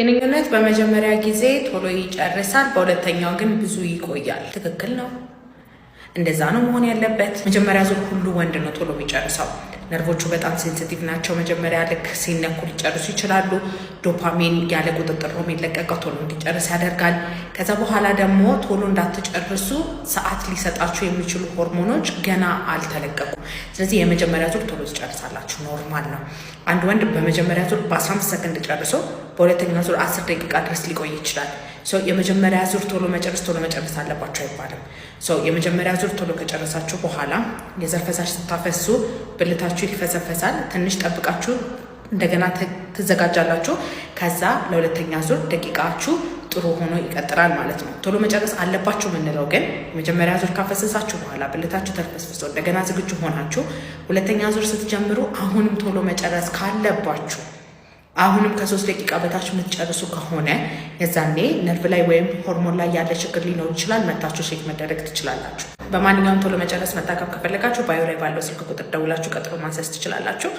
ግንኙነት በመጀመሪያ ጊዜ ቶሎ ይጨርሳል፣ በሁለተኛው ግን ብዙ ይቆያል። ትክክል ነው። እንደዛ ነው መሆን ያለበት። መጀመሪያ ዙር ሁሉ ወንድ ነው ቶሎ የሚጨርሰው። ነርቮቹ በጣም ሴንሲቲቭ ናቸው። መጀመሪያ ልክ ሲነኩ ሊጨርሱ ይችላሉ። ዶፓሚን ያለ ቁጥጥር ነው የሚለቀቀው፣ ቶሎ እንዲጨርስ ያደርጋል። ከዛ በኋላ ደግሞ ቶሎ እንዳትጨርሱ ሰዓት ሊሰጣችሁ የሚችሉ ሆርሞኖች ገና አልተለቀቁም። ስለዚህ የመጀመሪያ ዙር ቶሎ ትጨርሳላችሁ፣ ኖርማል ነው። አንድ ወንድ በመጀመሪያ ዙር በ15 ሰከንድ ጨርሶ በሁለተኛ ዙር 10 ደቂቃ ድረስ ሊቆይ ይችላል። የመጀመሪያ ዙር ቶሎ መጨረስ አለባችሁ አይባልም። የመጀመሪያ ዙር ቶሎ ከጨረሳችሁ በኋላ የዘር ፈሳሽ ስታፈሱ ብልታችሁ ይፈሰፈሳል። ትንሽ ጠብቃችሁ እንደገና ትዘጋጃላችሁ። ከዛ ለሁለተኛ ዙር ደቂቃችሁ ጥሩ ሆኖ ይቀጥላል ማለት ነው። ቶሎ መጨረስ አለባችሁ የምንለው ግን የመጀመሪያ ዙር ካፈሰሳችሁ በኋላ ብልታችሁ ተፈስፍሶ እንደገና ዝግጁ ሆናችሁ ሁለተኛ ዙር ስትጀምሩ አሁንም ቶሎ መጨረስ ካለባችሁ አሁንም ከ3 ደቂቃ በታች የምትጨርሱ ከሆነ የዛኔ ነርቭ ላይ ወይም ሆርሞን ላይ ያለ ችግር ሊኖር ይችላል። መታችሁ ቼክ መደረግ ትችላላችሁ። በማንኛውም ቶሎ መጨረስ መታከም ከፈለጋችሁ ባዮ ላይ ባለው ስልክ ቁጥር ደውላችሁ ቀጥሮ ማንሳት ትችላላችሁ።